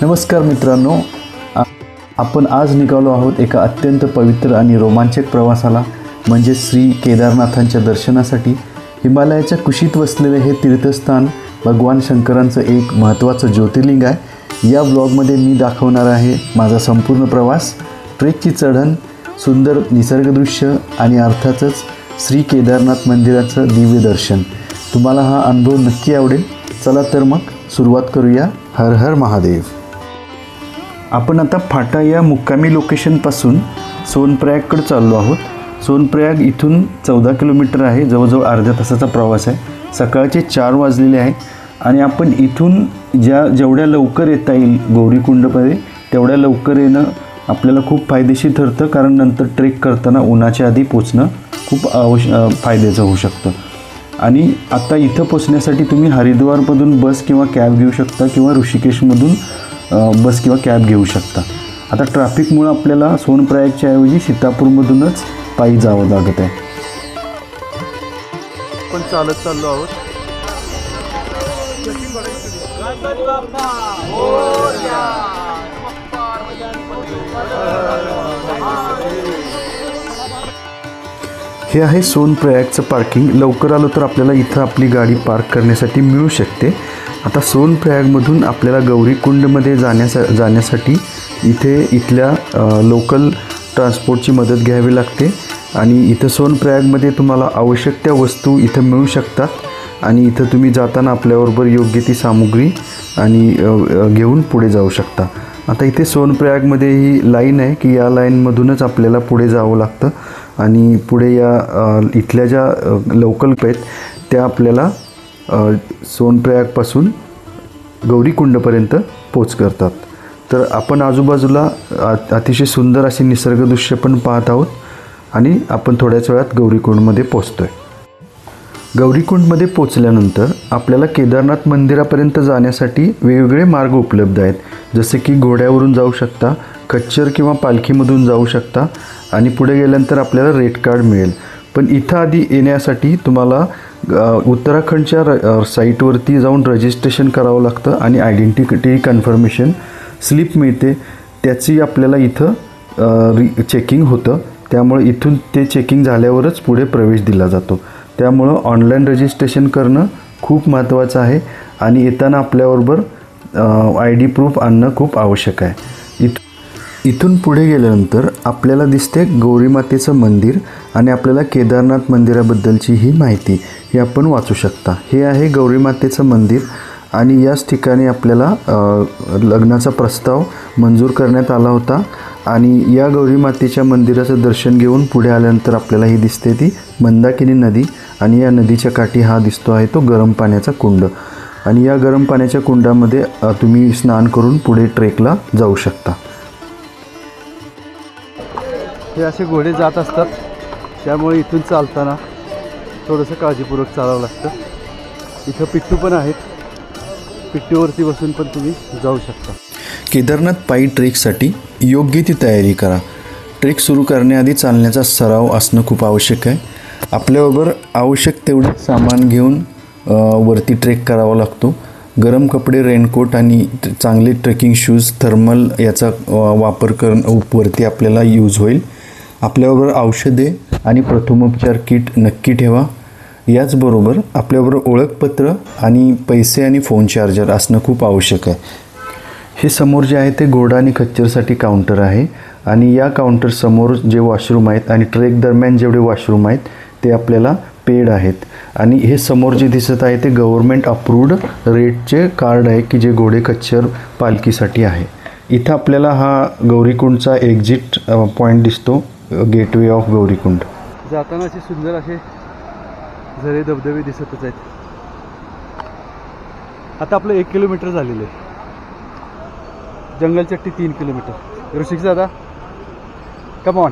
नमस्कार मित्रांनो, आपण आज निघालो आहोत एका अत्यंत पवित्र आणि रोमांचक प्रवासाला, म्हणजे श्री केदारनाथांच्या दर्शनासाठी। हिमालयाच्या कुशीत वसलेले हे तीर्थस्थान भगवान शंकरांचं एक महत्त्वाचं ज्योतिर्लिंग आहे। या ब्लॉगमध्ये मी दाखवणार आहे माझा संपूर्ण प्रवास, ट्रेकची चढण, सुंदर निसर्गदृश्य आणि अर्थातच श्री केदारनाथ मंदिराचं दिव्य दर्शन। तुम्हाला हा अनुभव नक्की आवडेल। चला तर मग सुरुवात करूया। हर हर महादेव। आपण आता फाटा या मुक्कामी लोकेशनपासून सोनप्रयागकडे चाललो आहोत। सोनप्रयाग इथून 14 किलोमीटर आहे, जवळजवळ अर्ध्या तासाचा प्रवास आहे। सकाळचे 4 वाजलेले आहे आणि आपण इथून जेवढ्या लवकर येता येईल गौरीकुंडमध्ये तेवढ्या लवकर येणं आपल्याला खूप फायदेशीर ठरतं, कारण नंतर ट्रेक करताना उन्हाच्या आधी पोचणं खूप फायद्याचं होऊ शकतं। आणि आता इथं पोचण्यासाठी तुम्ही हरिद्वारमधून बस किंवा कॅब घेऊ शकता किंवा ऋषिकेशमधून बस किंवा कॅब घेऊ शकता। आता ट्रॅफिकमुळे आपल्याला सोनप्रयागच्या ऐवजी सीतापूरमधूनच पायी जावं लागत आहे। आपण चालत चाललो आहोत। हे आहे सोनप्रयागचं पार्किंग। लवकर आलो तर आपल्याला इथं आपली गाडी पार्क करण्यासाठी मिळू शकते। आता सोनप्रयागमधून आपल्याला गौरीकुंडमध्ये जाण्यासाठी इथल्या लोकल ट्रान्सपोर्टची मदत घ्यावी लागते आणि इथं सोनप्रयागमध्ये तुम्हाला आवश्यक त्या वस्तू इथं मिळू शकतात आणि इथं तुम्ही जाताना आपल्याबरोबर योग्य ती सामुग्री आणि घेऊन पुढे जाऊ शकता। आता इथे सोनप्रयागमध्ये ही लाईन आहे की या लाईनमधूनच आपल्याला पुढे जावं लागतं आणि पुढे या इथल्या ज्या लोकल आहेत त्या आपल्याला सोनप्रयागपासून गौरीकुंडपर्यंत पोच करतात। तर आपण आजूबाजूला अतिशय सुंदर अशी निसर्गदृश्य पण पाहत आहोत आणि आपण थोड्याच वेळात गौरीकुंडमध्ये पोचतोय। गौरीकुंडमध्ये पोचल्यानंतर आपल्याला केदारनाथ मंदिरापर्यंत जाण्यासाठी वेगवेगळे मार्ग उपलब्ध आहेत, जसे की घोड्यावरून जाऊ शकता, खच्चर किंवा पालखीमधून जाऊ शकता आणि पुढे गेल्यानंतर आपल्याला रेट कार्ड मिळेल। पण इथं आधी येण्यासाठी तुम्हाला उत्तराखंडच्या साईटवरती जाऊन रजिस्ट्रेशन करावं लागतं आणि आयडेंटिटी कन्फर्मेशन स्लिप मिळते, त्याची आपल्याला इथं चेकिंग होतं। त्यामुळे इथून ते चेकिंग झाल्यावरच पुढे प्रवेश दिला जातो। त्यामुळं ऑनलाईन रजिस्ट्रेशन करणं खूप महत्त्वाचं आहे आणि येताना आपल्याबरोबर ID प्रूफ आणणं खूप आवश्यक आहे। इथून पुढे गेल्यानंतर आपल्याला दिसते गौरीमातेचं मंदिर आणि आपल्याला केदारनाथ मंदिराबद्दलची ही माहिती ही आपण वाचू शकता। हे आहे गौरीमातेचं मंदिर आणि याच ठिकाणी आपल्याला लग्नाचा प्रस्ताव मंजूर करण्यात आला होता आणि या गौरीमातेच्या मंदिराचं दर्शन घेऊन पुढे आल्यानंतर आपल्याला ही दिसते ती मंदाकिनी नदी आणि या नदीच्या काठी हा दिसतो आहे तो गरम पाण्याचा कुंड आणि या गरम पाण्याच्या कुंडामध्ये तुम्ही स्नान करून पुढे ट्रेकला जाऊ शकता। हे असे घोडे जात असतात, त्यामुळे इथून चालताना थोडंसं काळजीपूर्वक चालावं लागतं। इथं पिट्टू पण आहेत, पिट्टूवरती बसून पण तुम्ही जाऊ शकता। केदारनाथ पायी ट्रेकसाठी योग्य ती तयारी करा। ट्रेक सुरू करण्याआधी चालण्याचा सराव असणं खूप आवश्यक आहे। आपल्याबरोबर आवश्यक तेवढे सामान घेऊन वरती ट्रेक करावा लागतो। गरम कपडे, रेनकोट आणि चांगले ट्रेकिंग शूज, थर्मल याचा वापर वरती आपल्याला यूज होईल। आपल्याबरोबर औषधे आणि प्रथमोपचार किट नक्की ठेवा। याचबरोबर आपल्याबरोबर ओळखपत्र आणि पैसे आणि फोन चार्जर असणं खूप आवश्यक आहे। हे समोर जे आहे ते घोडा आणि खच्चरसाठी काउंटर आहे आणि या काउंटर समोर जे वॉशरूम आहेत आणि ट्रेक दरम्यान जेवढे वॉशरूम आहेत ते आपल्याला पेड आहेत आणि हे समोर जे दिसत आहे ते गव्हर्नमेंट अप्रूव्ड रेटचे कार्ड आहे की जे घोडे, खच्चर, पालखीसाठी आहे। इथं आपल्याला हा गौरीकुंडचा एक्झिट पॉईंट दिसतो, गेटवे ऑफ गौरीकुंड। जाताना असे सुंदर असे झरे धबधबे दिसतच आहेत। आता आपलं 1 किलोमीटर झालेलं आहे, जंगलचट्टी 3 किलोमीटर। ऋषिक दादा कम ऑन।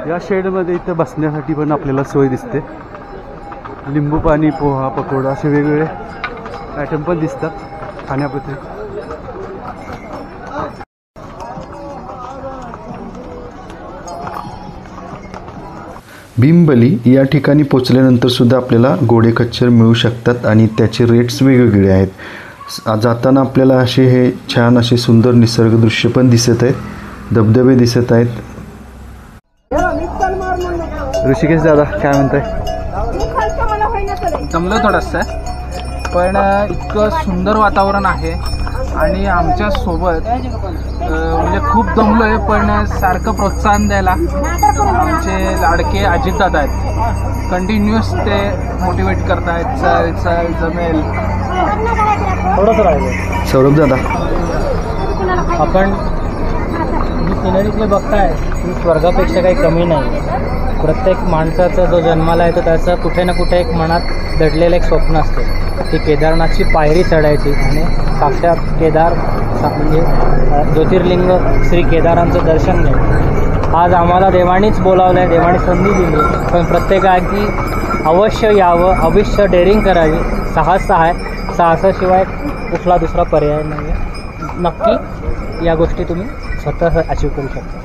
या शेडमध्ये इथं बसण्यासाठी पण आपल्याला सोय दिसते। लिंबू पाणी, पोहा, पकोडा असे वेगवेगळे आयटम पण दिसतात खाण्यापुरते। भीमबली या ठिकाणी पोचल्यानंतर सुद्धा आपल्याला घोडे, खच्चर मिळू शकतात आणि त्याचे रेट्स वेगवेगळे आहेत। जाताना आपल्याला असे हे छान असे सुंदर निसर्गदृश्य पण दिसत आहेत, धबधबे दिसत आहेत. ऋषिकेश दादा काय म्हणताय? दमलं थोडंसं पण इतकं सुंदर वातावरण आहे आणि आमच्या सोबत म्हणजे खूप दमलो आहे पण सारखं प्रोत्साहन द्यायला आमचे लाडके अजितदादा आहेत. कंटिन्युअस ते मोटिवेट करतायत, चल चल जमेल. थोडंसं राहिलं. सौरभ दादा, आपण जी सिनरीतले बघताय ती स्वर्गापेक्षा काही कमी नाही. प्रत्येक माणसाचा जो जन्माला येतो त्याचं कुठे ना कुठे एक मनात दडलेलं एक स्वप्न असतं, ती केदारनाथची पायरी चढायची आणि साक्षात केदार म्हणजे ज्योतिर्लिंग श्री केदारांचं दर्शन घ्यायचं. आज आम्हाला देवानीच बोलावलं आहे, देवानी संधी दिली, पण प्रत्येकाची अवश्य यावं, अवश्य डेअरिंग करावी. साहस आहे, साहसाशिवाय कुठला दुसरा पर्याय नाही आहे. नक्की या गोष्टी तुम्ही स्वतः अचीव करू शकता.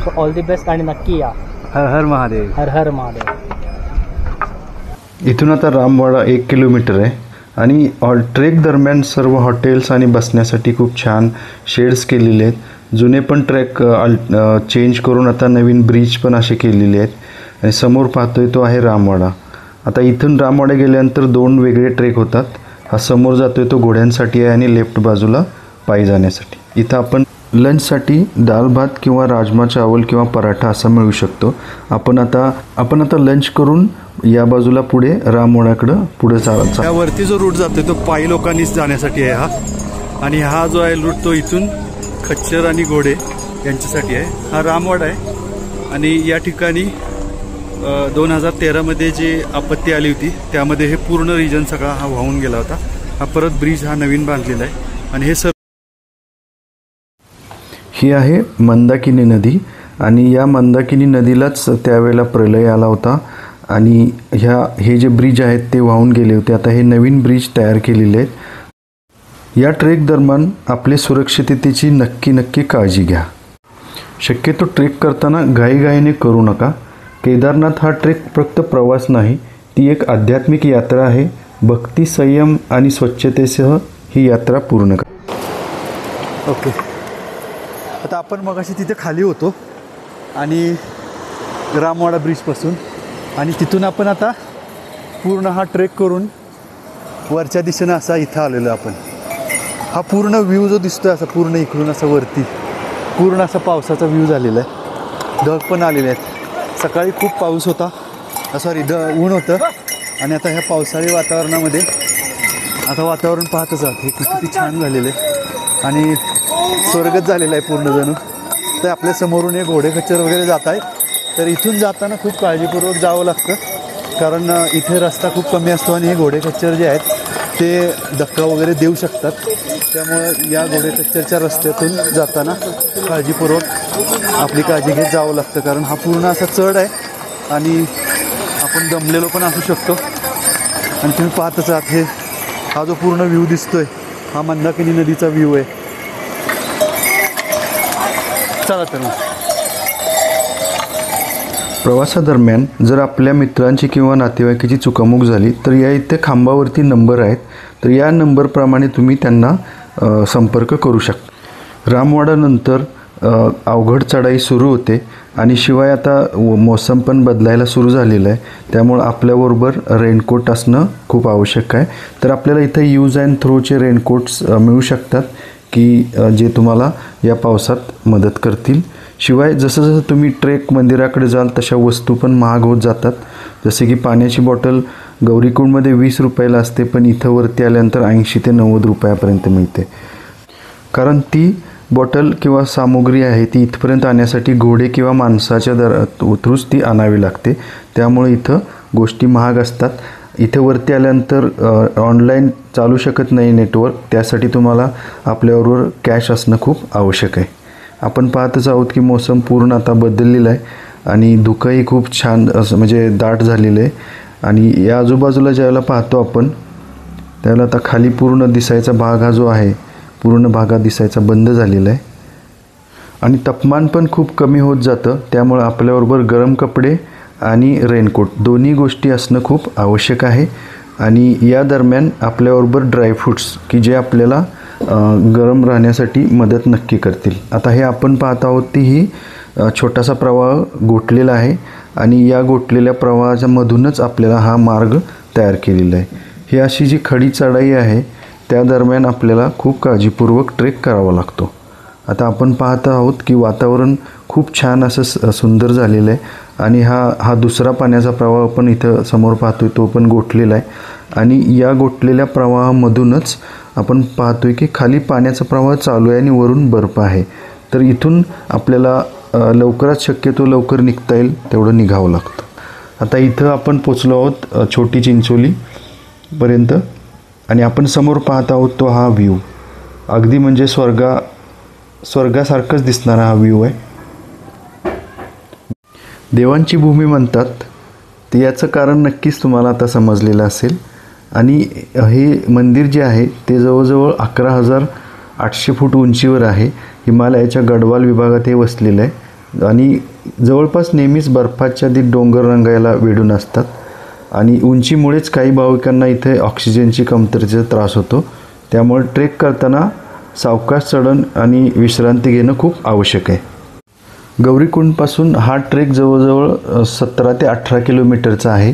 सो ऑल दी बेस्ट आणि नक्की या. हर हर महादेव. हर हर महादेव. इथून आता रामवाडा 1 किलोमीटर आहे आणि ट्रेक दरम्यान सर्व हॉटेल्स आणि बसण्यासाठी खूप छान शेड्स केलेले आहेत. जुने पण ट्रॅक चेंज करून आता नवीन ब्रिज पण असे केलेले आहेत. आणि समोर पाहतोय तो आहे रामवाडा. आता इथून रामवाडा गेल्यानंतर 2 वेगळे ट्रेक होतात. हा समोर जातोय तो घोड्यांसाठी आहे आणि लेफ्ट बाजूला पायी जाण्यासाठी. इथं आपण लंचसाठी दाल भात किंवा राजमा चावल किंवा पराठा असा मिळू शकतो. आपण आता लंच करून या बाजूला पुढे रामवाड्याकडं पुढे चालायचा. त्यावरती जो रूट जातोय तो पायी लोकांनीच जाण्यासाठी आहे हा. आणि हा जो आहे रूट तो इथून खच्चर आणि घोडे यांच्यासाठी आहे. हा रामवाडा आहे आणि या ठिकाणी 2013मध्ये जी आपत्ती आली होती त्यामध्ये हे पूर्ण रिजन सगळा हा वाहून गेला होता. हा परत ब्रिज हा नवीन बांधलेला आहे आणि हे ही आहे मंदाकिनी नदी आणि या मंदाकिनी नदीलाच त्यावेळेला प्रलय आला होता आणि हे जे ब्रिज आहेत ते वाहून गेले होते. आता हे नवीन ब्रिज तयार केलेले आहेत. या ट्रेक दरम्यान आपले सुरक्षिततेची नक्की काळजी घ्या. शक्यतो ट्रेक करताना घाईघाईने करू नका. केदारनाथ हा ट्रेक फक्त प्रवास नाही, ती एक आध्यात्मिक यात्रा आहे. भक्ती, संयम आणि स्वच्छतेसह ही यात्रा पूर्ण करा. ओके. आता आपण मगाशी तिथे खाली होतो आणि रामवाडा ब्रिजपासून आणि तिथून आपण आता पूर्ण हा ट्रेक करून वरच्या दिशेनं असा इथं आलेलो आपण. हा पूर्ण व्ह्यू जो दिसतोय असा पूर्ण इकडून असा वरती पूर्ण असा पावसाचा व्ह्यू झालेला आहे. ढग पण आलेले आहेत. सकाळी खूप पाऊस होता, ऊन होतं आणि आता ह्या पावसाळी वातावरणामध्ये आता वातावरण पाहतच आहात हे किती छान झालेलं आहे आणि स्वर्गच झालेला आहे पूर्ण जणू. तर आपल्या समोरून हे घोडे खच्चर वगैरे जात आहेत. तर इथून जाताना खूप काळजीपूर्वक जावं लागतं कारण इथे रस्ता खूप कमी असतो आणि हे घोडे खच्चर जे आहेत ते धक्का वगैरे देऊ शकतात. त्यामुळं या घोडे खच्चरच्या रस्त्यातून जाताना काळजीपूर्वक आपली काळजी घेत जावं लागतं कारण हा पूर्ण असा चढ आहे आणि आपण दमलेलो पण असू शकतो. आणि तुम्ही पाहतच आहात हा जो पूर्ण व्ह्यू दिसतोय हा मंदाकिनी नदीचा व्ह्यू आहे. चला तर मग. प्रवासादरम्यान जर आपल्या मित्रांची किंवा नातेवाईकाची चुकामुक झाली तर या इथे खांबावरती नंबर आहेत, तर या नंबरप्रमाणे तुम्ही त्यांना संपर्क करू शकता. रामवाड्यानंतर अवघड चढाई सुरू होते आणि शिवाय आता मोसम पण बदलायला सुरू झालेलं आहे. त्यामुळं आपल्याबरोबर रेनकोट असणं खूप आवश्यक आहे. तर आपल्याला इथं यूज अँड थ्रोचे रेनकोट्स मिळू शकतात की जे तुम्हाला या पावसात मदत करतील. शिवाय जसं जसं तुम्ही ट्रेक मंदिराकडे जाल तशा वस्तू पण महाग होत जातात. जसे की पाण्याची बॉटल गौरीकुंडमध्ये 20 रुपयाला असते, पण इथं वरती आल्यानंतर 80 ते 90 रुपयापर्यंत मिळते. कारण ती बॉटल किंवा सामुग्री आहे ती इथपर्यंत आणण्यासाठी घोडे किंवा माणसाच्या थ्रूच ती आणावी लागते. त्यामुळे इथं गोष्टी महाग असतात. इथे वरती आल्यानंतर ऑनलाईन चालू शकत नाही नेटवर्क, त्यासाठी तुम्हाला आपल्याबरोबर कॅश असणं खूप आवश्यक आहे. आपण पाहतच आहोत की मोसम पूर्ण आता बदललेला आहे आणि धुकंही खूप छान असं म्हणजे दाट झालेलं आहे. आणि या आजूबाजूला ज्यावेळेला पाहतो आपण त्यावेळेला आता खाली पूर्ण दिसायचा भाग हा जो आहे पूर्ण भाग दिसायचा बंद झालेला आहे आणि तापमान पण खूप कमी होत जातं. त्यामुळे आपल्याबरोबर गरम कपडे आणि रेनकोट दोन्ही गोष्टी असणं खूप आवश्यक आहे. आणि या दरम्यान आपल्याबरोबर ड्रायफ्रूट्स की जे आपल्याला गरम राहण्यासाठी मदत नक्की करतील. आता हे आपण पाहत आहोत ती ही छोटासा प्रवाह गोठलेला आहे आणि या गोठलेल्या प्रवाहाच्या मधूनच आपल्याला हा मार्ग तयार केलेला आहे. ही अशी जी खडी चढाई आहे त्या दरम्यान आपल्याला खूप काळजीपूर्वक ट्रेक करावा लागतो. आता आपण पाहत आहोत की वातावरण खूप छान असं सुंदर झालेलं आहे आणि हा दुसरा पाण्याचा प्रवाह पण इथं समोर पाहतोय तो पण गोठलेला आहे आणि या गोठलेल्या प्रवाहामधूनच आपण पाहतोय की खाली पाण्याचा प्रवाह चालू आहे आणि वरून बर्फ आहे. तर इथून आपल्याला लवकरात शक्यतो लवकर निघता येईल तेवढं निघावं लागतं. आता इथं आपण पोचलो आहोत छोटी चिंचोलीपर्यंत आणि आपण समोर पाहत आहोत तो हा व्ह्यू अगदी म्हणजे स्वर्गासारखंच दिसणारा हा व्ह्यू आहे. देवांची भूमी म्हणतात तर याचं कारण नक्कीच तुम्हाला आता समजलेलं असेल. आणि हे मंदिर जे आहे ते जवळजवळ 11,800 फूट उंचीवर आहे. हिमालयाच्या गढवाल विभागात हे वसलेलं आहे आणि जवळपास नेहमीच बर्फाच्छादित डोंगर रंगायला वेढून असतात आणि उंचीमुळेच काही भाविकांना इथे ऑक्सिजनची कमतरतेचा त्रास होतो. त्यामुळे ट्रेक करताना सावकाश चढण आणि विश्रांती घेणं खूप आवश्यक आहे. गौरीकुंडपासून हा ट्रेक जवळजवळ 17 ते 18 किलोमीटरचा आहे.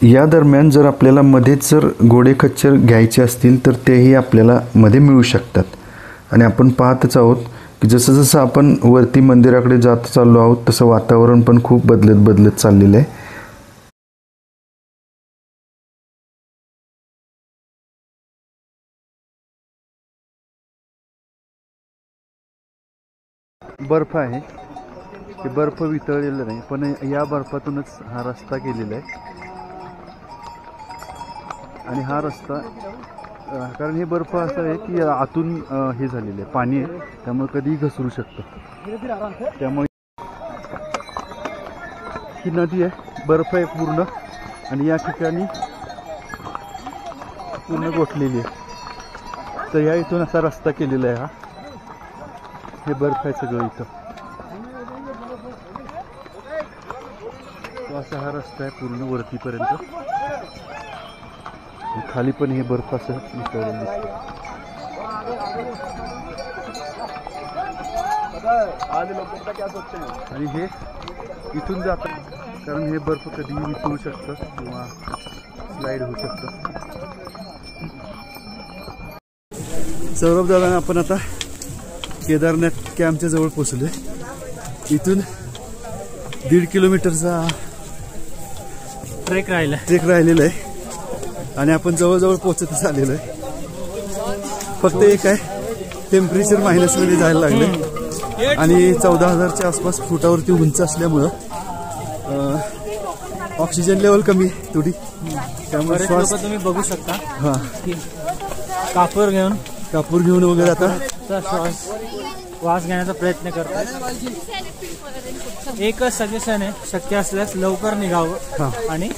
या दरम्यान जर आपल्याला मध्येच जर घोडे खच्चर घ्यायचे असतील तर तेही आपल्याला मध्ये मिळू शकतात. आणि आपण पाहतच आहोत की जसं जसं आपण वरती मंदिराकडे जात चाललो आहोत तसं वातावरण पण खूप बदलत चाललेलं आहे. बर्फ आहे ते बर्फ वितळलेलं नाही पण या बर्फातूनच हा रस्ता केलेला आहे आणि हा रस्ता कारण हे बर्फ असं आहे की आतून हे झालेलं आहे पाणी आहे त्यामुळे कधीही घसरू शकतं. त्यामुळे ही नदी आहे बर्फ आहे पूर्ण आणि या ठिकाणी पूर्ण गोठलेली आहे. तर या इथून असा रस्ता केलेला आहे. हे बर्फ आहे सगळं इथं. तो असा हा रस्ता आहे पूर्ण वरतीपर्यंत. खाली पण हे बर्फ असं वितळलेलं दिसतं. आणि हे इथून जातात कारण हे बर्फ कधीही वितळू शकतं किंवा स्लाईड होऊ शकतं. सौरभ दादा आपण आता केदारनाथ कॅम्पच्या जवळ पोचलोय. इथून 1.5 किलोमीटरचा ट्रेक राहिलेला आहे आणि आपण जवळजवळ पोचतच आलेलो आहे. फक्त एक आहे टेम्परेचर मायनसमध्ये जायला लागले आणि 14,000च्या आसपास फुटावरती उंच असल्यामुळं ऑक्सिजन लेवल कमी थोडी त्यामुळे श्वास तुम्ही बघू शकता. हां कापूर घेऊन वगैरे आता श्वास घेण्याचा प्रयत्न करतात. एकच सजेशन आहे शक्य असल्यास लवकर निघावं आणि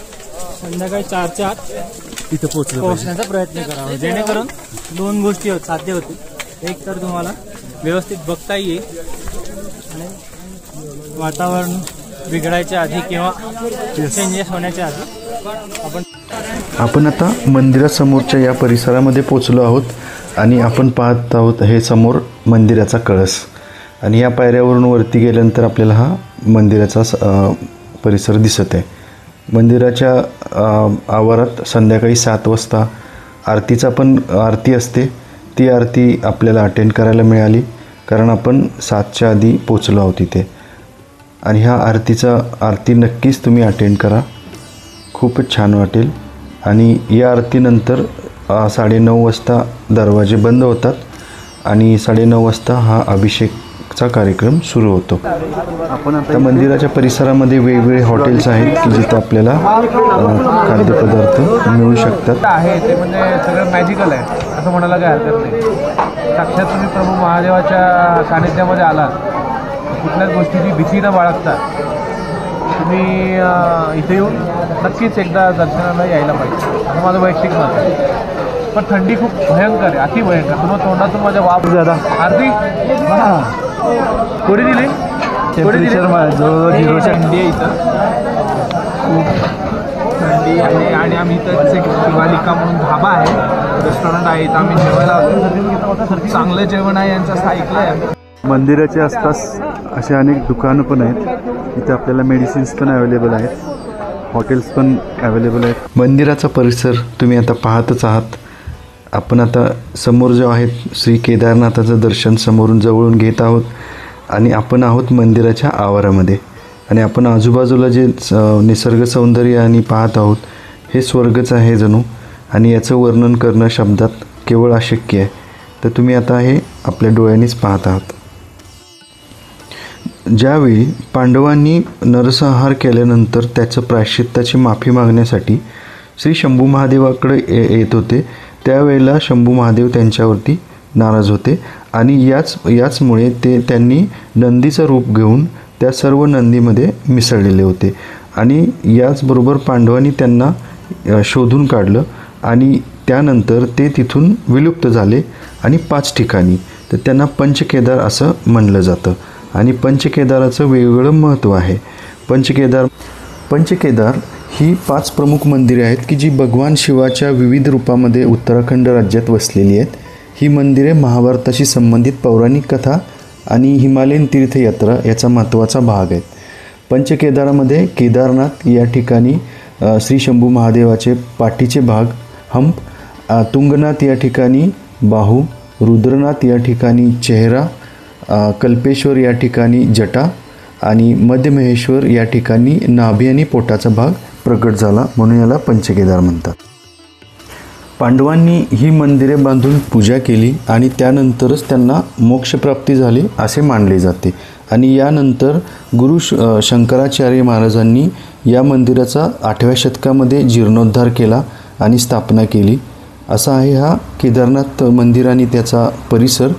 संध्याकाळी 4च्या आत इथं पोहोचण्याचा प्रयत्न करावा जेणेकरून 2 गोष्टी साध्य होतील. एक तर तुम्हाला व्यवस्थित बघता येईल आणि वातावरण बिघडायच्या आधी किंवा चेंजेस होण्याच्या आधी आपण आता मंदिरासमोरच्या या परिसरामध्ये पोचलो आहोत आणि आपण पाहत आहोत हे समोर मंदिराचा कळस आणि या पायऱ्यावरून वरती गेल्यानंतर आपल्याला हा मंदिराचा परिसर दिसत आहे. मंदिराच्या आवारात संध्याकाळी 7 वाजता आरतीचा पण आरती असते. ती आरती आपल्याला अटेंड करायला मिळाली कारण आपण 7च्या आधी पोचलो आहोत इथे आणि ह्या आरती नक्कीच तुम्ही अटेंड करा. खूपच छान वाटेल. आणि या आरतीनंतर 9:30 वाजता दरवाजे बंद होतात आणि 9:30 वाजता हा अभिषेकचा कार्यक्रम सुरू होतो. त्या मंदिराच्या परिसरामध्ये वेगवेगळे हॉटेल्स आहेत की जिथं आपल्याला खाद्यपदार्थ मिळू शकतात. आहे ते म्हणजे सगळं मॅजिकल आहे असं म्हणायला काही हरकत नाही. साक्षात तुम्ही प्रभू महादेवाच्या सानिध्यामध्ये आलात कुठल्याच गोष्टीची भीती न बाळगता तुम्ही इथे येऊन नक्कीच एकदा दर्शनाला यायला पाहिजे असं माझं वैयक्तिक मत आहे. पण थंडी खूप भयंकर आहे अति भयंकर. तुम्हाला तोंडातून माझ्या वाफ झाला. आरती कोणी दिली टेम्परेचर जो 0च्या थंडी आहे इथं, खूप थंडी आहे. आणि आम्ही इथं शिवालिका म्हणून धाबा आहे, रेस्टॉरंट आहे, इथं आम्ही जेवायला आलो. खूप चांगलं जेवण आहे यांचं असं ऐकलं आहे. मंदिराच्या आसपास असे अनेक दुकानं पण आहेत. इथे आपल्याला मेडिसिन्स पण अवेलेबल आहेत, हॉटेल्स पण अवेलेबल आहेत. मंदिराचा परिसर तुम्ही आता पाहतच आहात. आपण आता समोर जो आहेत श्री केदारनाथाचं दर्शन समोरून जवळून घेत आहोत आणि आपण आहोत मंदिराच्या आवारामध्ये. आणि आपण आजूबाजूला जे निसर्ग सौंदर्य आणि पाहत आहोत हे स्वर्गच आहे जणू, आणि याचं वर्णन करणं शब्दात केवळ अशक्य आहे. तर तुम्ही आता हे आपल्या डोळ्यांनीच पाहत आहात. ज्यावेळी पांडवांनी नरसंहार केल्यानंतर त्याचं प्रायश्चित्ताची माफी मागण्यासाठी श्री शंभू महादेवाकडे येत होते, त्यावेळेला शंभू महादेव त्यांच्यावरती नाराज होते आणि याचमुळे त्यांनी नंदीचं रूप घेऊन त्या सर्व नंदीमध्ये मिसळलेले होते. आणि याचबरोबर पांडवांनी त्यांना शोधून काढलं आणि त्यानंतर ते तिथून विलुप्त झाले. आणि 5 ठिकाणी तर त्यांना पंचकेदार असं म्हणलं जातं. आणि पंचकेदाराचं वेगवेगळं महत्त्व आहे. पंचकेदार ही 5 प्रमुख मंदिरे आहेत की जी भगवान शिवाच्या विविध रूपामध्ये उत्तराखंड राज्यात वसलेली आहेत. ही मंदिरे महाभारताशी संबंधित पौराणिक कथा आणि हिमालयन तीर्थयात्रा याचा महत्त्वाचा भाग आहेत. पंचकेदारामध्ये केदारनाथ या ठिकाणी श्री शंभू महादेवाचे पाठीचे भाग हंप, तुंगनाथ या ठिकाणी बाहू, रुद्रनाथ या ठिकाणी चेहरा, कल्पेश्वर या ठिकाणी जटा आणि मध्यमहेश्वर या ठिकाणी नाभी आणि पोटाचा भाग प्रकट झाला, म्हणून याला पंचकेदार म्हणतात. पांडवांनी ही मंदिरे बांधून पूजा केली आणि त्यानंतरच त्यांना मोक्षप्राप्ती झाली असे मानले जाते. आणि यानंतर गुरु शंकराचार्य महाराजांनी या मंदिराचा 8व्या शतकामध्ये जीर्णोद्धार केला आणि स्थापना केली. असा आहे हा केदारनाथ मंदिर आणि त्याचा परिसर.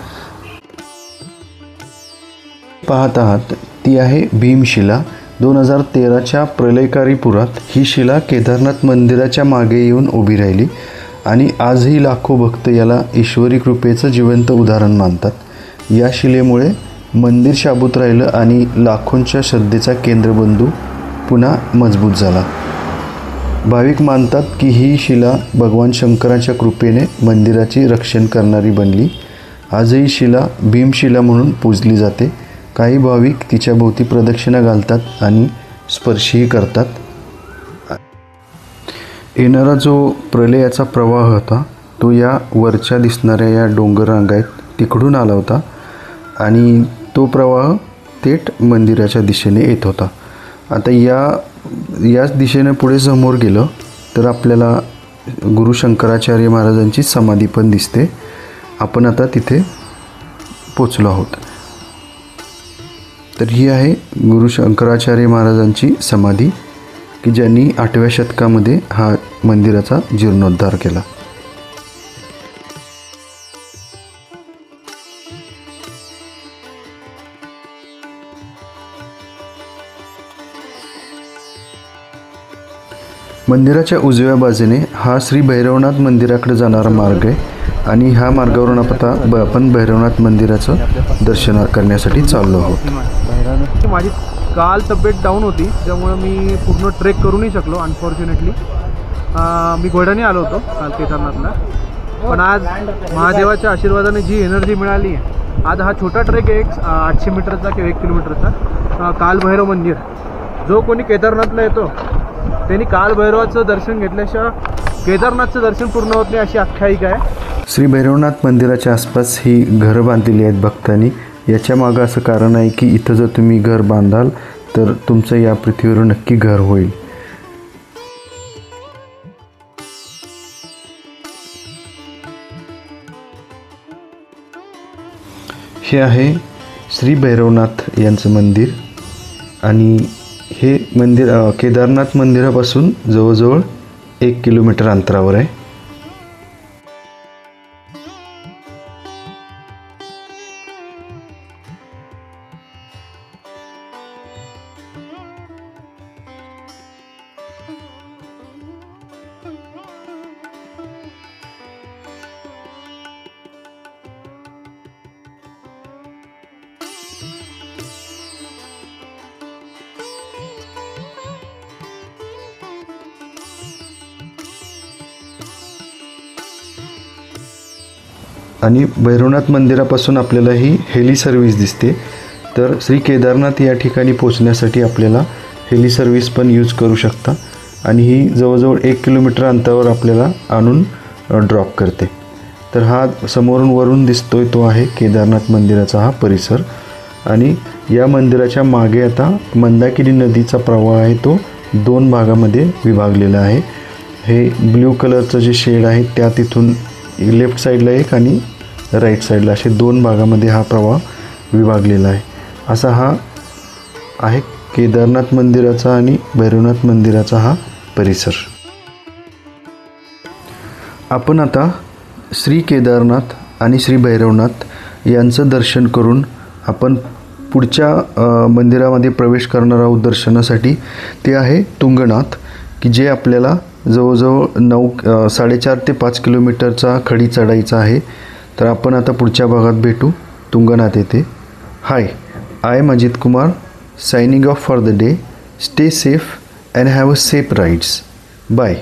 पाहत आहात ती आहे भीमशिला. 2013च्या प्रलयकारी पुरात ही शिला केदारनाथ मंदिराच्या मागे येऊन उभी राहिली आणि आजही लाखो भक्त याला ईश्वरी कृपेचं जिवंत उदाहरण मानतात. या शिलेमुळे मंदिर शाबूत राहिलं आणि लाखोंच्या श्रद्धेचा केंद्रबिंदू पुन्हा मजबूत झाला. भाविक मानतात की ही शिला भगवान शंकराच्या कृपेने मंदिराची रक्षण करणारी बनली. आजही शिला भीमशिला म्हणून पूजली जाते. काही भाविक तिच्या भोवती प्रदक्षिणा घालतात आणि स्पर्शही करतात. येणारा जो प्रलयाचा प्रवाह होता तो या वरच्या दिसणाऱ्या या डोंगर रांगा आहेत तिकडून आला होता आणि तो प्रवाह थेट मंदिराच्या दिशेने येत होता. आता याच दिशेने पुढे समोर गेलं तर आपल्याला गुरु शंकराचार्य महाराजांची समाधी पण दिसते. आपण आता तिथे पोचलो आहोत. तर ही आहे गुरु शंकराचार्य महाराजांची समाधी की ज्यांनी 8व्या शतकामध्ये हा मंदिराचा जीर्णोद्धार केला. मंदिराच्या उजव्या बाजूने हा श्री भैरवनाथ मंदिराकडे जाणारा मार्ग आहे आणि ह्या मार्गावरून आपण भैरवनाथ मंदिराचं दर्शन करण्यासाठी चाललो आहोत. माझी काल तब्येत डाऊन होती त्यामुळे मी पूर्ण ट्रेक करू नाही शकलो अनफॉर्च्युनेटली. मी घोड्याने आलो होतो काल केदारनाथला, पण आज महादेवाच्या आशीर्वादाने जी एनर्जी मिळाली आहे, आज हा छोटा ट्रेक आहे 800 मीटरचा किंवा 1 किलोमीटरचा. कालभैरव मंदिर, जो कोणी केदारनाथला येतो त्यांनी कालभैरवाचं दर्शन घेतल्याशिवाय केदारनाथचं दर्शन पूर्ण होत नाही अशी आख्यायिका आहे. श्री भैरवनाथ मंदिराच्या आसपास ही घरं बांधलेली आहेत भक्तांनी. याच्या मागं असं कारण आहे की इथं जर तुम्ही घर बांधाल तर तुमचं या पृथ्वीवर नक्की घर होईल. हे आहे श्री भैरवनाथ यांचं मंदिर आणि हे मंदिर केदारनाथ मंदिरापासून जवळजवळ 1 किलोमीटर अंतरावर आहे. आणि भैरवनाथ मंदिरापासून आपल्याला ही हेली सर्व्हिस दिसते. तर श्री केदारनाथ या ठिकाणी पोचण्यासाठी आपल्याला हेली सर्व्हिस पण यूज करू शकता आणि ही जवळजवळ 1 किलोमीटर अंतरावर आपल्याला आणून ड्रॉप करते. तर हा समोरून वरून दिसतोय तो आहे केदारनाथ मंदिराचा हा परिसर. आणि या मंदिराच्या मागे आता मंदाकिनी नदीचा प्रवाह आहे तो 2 भागामध्ये विभागलेला आहे. हे ब्ल्यू कलरचं जे शेड आहे त्या तिथून लेफ्ट साईडला एक आणि राईट साईडला असे 2 भागामध्ये हा प्रवाह विभागलेला आहे. असा हा आहे केदारनाथ मंदिराचा आणि भैरवनाथ मंदिराचा हा परिसर. आपण आता श्री केदारनाथ आणि श्री भैरवनाथ यांचं दर्शन करून आपण पुढच्या मंदिरामध्ये प्रवेश करणार आहोत दर्शनासाठी. ते आहे तुंगनाथ, की जे आपल्याला जवळजवळ 4.5 ते 5 किलोमीटरचा खडी चढायचा आहे. तर आपण आता पुढच्या भागात भेटू तुंगनाथ येथे. Hi, I am Ajit Kumar signing off for the day. Stay safe and have a safe rides. Bye.